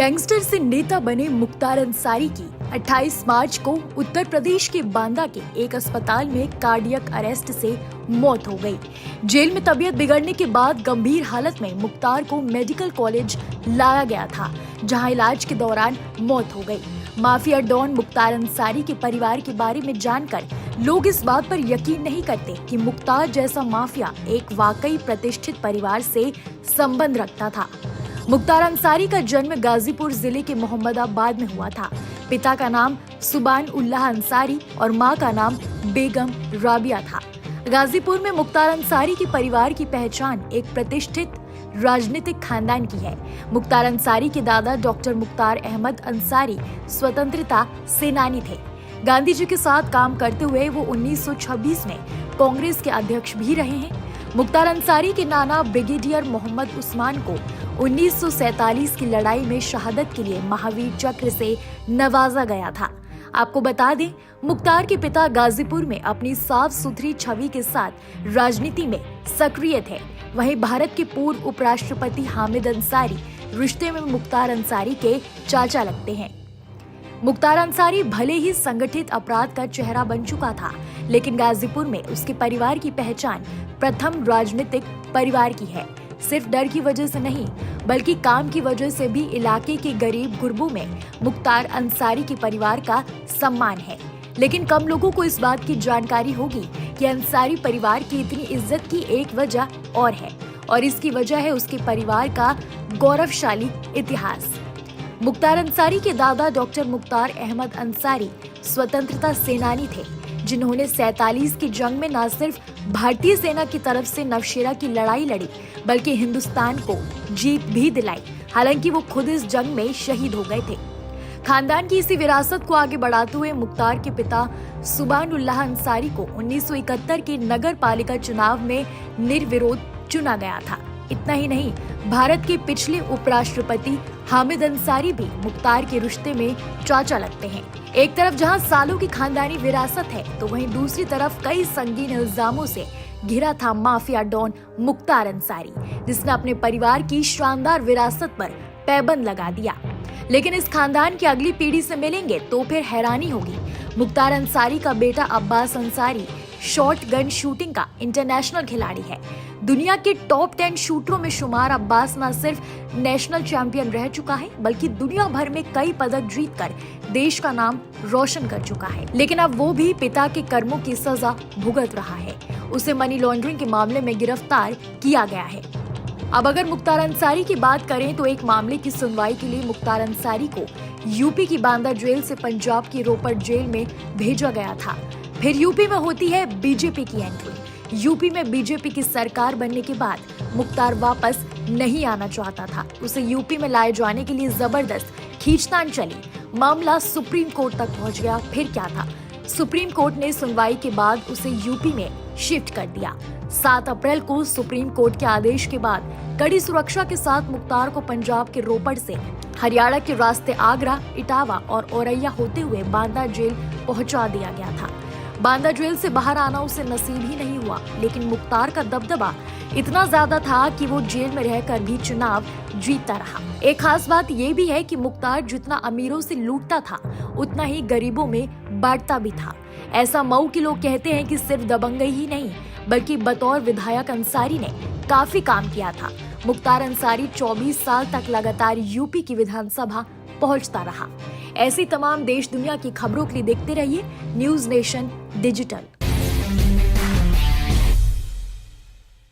Gangster से नेता बने मुख्तार अंसारी की 28 मार्च को उत्तर प्रदेश के बांदा के एक अस्पताल में कार्डियक अरेस्ट से मौत हो गई। जेल में तबीयत बिगड़ने के बाद गंभीर हालत में मुख्तार को मेडिकल कॉलेज लाया गया था, जहां इलाज के दौरान मौत हो गई। माफिया डॉन मुख्तार अंसारी के परिवार के बारे में जानकर लोग इस बात पर यकीन नहीं करते कि मुख्तार जैसा माफिया एक वाकई प्रतिष्ठित परिवार से संबंध रखता था। मुख्तार अंसारी का जन्म गाजीपुर जिले के मोहम्मदाबाद में हुआ था। पिता का नाम सुबान उल्लाह अंसारी और मां का नाम बेगम राबिया था। गाजीपुर में मुख्तार अंसारी के परिवार की पहचान एक प्रतिष्ठित राजनीतिक खानदान की है। मुख्तार अंसारी के दादा डॉक्टर मुख्तार अहमद अंसारी स्वतंत्रता सेनानी थे। गांधी जी के साथ काम करते हुए वो 1926 में कांग्रेस के अध्यक्ष भी रहे हैं। मुख्तार अंसारी के नाना ब्रिगेडियर मोहम्मद उस्मान को 1947 की लड़ाई में शहादत के लिए महावीर चक्र से नवाजा गया था। आपको बता दें, मुख्तार के पिता गाजीपुर में अपनी साफ सुथरी छवि के साथ राजनीति में सक्रिय थे। वहीं भारत के पूर्व उपराष्ट्रपति हामिद अंसारी रिश्ते में मुख्तार अंसारी के चाचा लगते हैं। मुख्तार अंसारी भले ही संगठित अपराध का चेहरा बन चुका था, लेकिन गाजीपुर में उसके परिवार की पहचान प्रथम राजनीतिक परिवार की है। सिर्फ डर की वजह से नहीं, बल्कि काम की वजह से भी इलाके के गरीब गुरबों में मुख्तार अंसारी के परिवार का सम्मान है। लेकिन कम लोगों को इस बात की जानकारी होगी कि अंसारी परिवार की इतनी इज्जत की एक वजह और है, और इसकी वजह है उसके परिवार का गौरवशाली इतिहास। मुख्तार अंसारी के दादा डॉक्टर मुख्तार अहमद अंसारी स्वतंत्रता सेनानी थे, जिन्होंने 47 की जंग में न सिर्फ भारतीय सेना की तरफ से नवशेरा की लड़ाई लड़ी, बल्कि हिंदुस्तान को जीत भी दिलाई। हालांकि वो खुद इस जंग में शहीद हो गए थे। खानदान की इसी विरासत को आगे बढ़ाते हुए मुख्तार के पिता सुबान उल्लाह अंसारी को 1971 के नगर पालिका चुनाव में निर्विरोध चुना गया था। इतना ही नहीं, भारत के पिछले उपराष्ट्रपति हामिद अंसारी भी मुख्तार के रिश्ते में चाचा लगते हैं। एक तरफ जहां सालों की खानदानी विरासत है, तो वहीं दूसरी तरफ कई संगीन इल्जामों से घिरा था माफिया डॉन मुख्तार अंसारी, जिसने अपने परिवार की शानदार विरासत पर पैबंद लगा दिया। लेकिन इस खानदान की अगली पीढ़ी से मिलेंगे तो फिर हैरानी होगी। मुख्तार अंसारी का बेटा Abbas Ansari short gun shooting का इंटरनेशनल खिलाड़ी है। दुनिया के टॉप 10 शूटरों में शुमार अब्बास न सिर्फ नेशनल चैंपियन रह चुका है, बल्कि दुनिया भर में कई पदक जीतकर देश का नाम रोशन कर चुका है। लेकिन अब वो भी पिता के कर्मों की सजा भुगत रहा है। उसे मनी लॉन्ड्रिंग के मामले में गिरफ्तार किया गया है। अब अगर मुख्तार अंसारी की बात करें तो एक मामले की सुनवाई के लिए मुख्तार अंसारी को यूपी की बांदा जेल से पंजाब की रोपड़ जेल में भेजा गया था। फिर यूपी में होती है बीजेपी की एंट्री। यूपी में बीजेपी की सरकार बनने के बाद मुख्तार वापस नहीं आना चाहता था। उसे यूपी में लाए जाने के लिए जबरदस्त खींचतान चली। मामला सुप्रीम कोर्ट तक पहुंच गया। फिर क्या था, सुप्रीम कोर्ट ने सुनवाई के बाद उसे यूपी में शिफ्ट कर दिया। 7 अप्रैल को सुप्रीम कोर्ट के आदेश के बाद कड़ी सुरक्षा के साथ मुख्तार को पंजाब के रोपड़ से हरियाणा के रास्ते आगरा, इटावा और औरैया होते हुए बांदा जेल पहुंचा दिया गया था। बांदा जेल से बाहर आना उसे नसीब ही नहीं हुआ, लेकिन मुख्तार का दबदबा इतना ज्यादा था कि वो जेल में रहकर भी चुनाव जीतता रहा। एक खास बात ये भी है कि मुख्तार जितना अमीरों से लूटता था, उतना ही गरीबों में बांटता भी था। ऐसा मऊ के लोग कहते हैं कि सिर्फ दबंगई ही नहीं, बल्कि बतौर विधायक अंसारी ने काफी काम किया था। मुख्तार अंसारी 24 साल तक लगातार यूपी की विधानसभा पहुंचता रहा। ऐसी तमाम देश दुनिया की खबरों के लिए देखते रहिए न्यूज़ नेशन डिजिटल।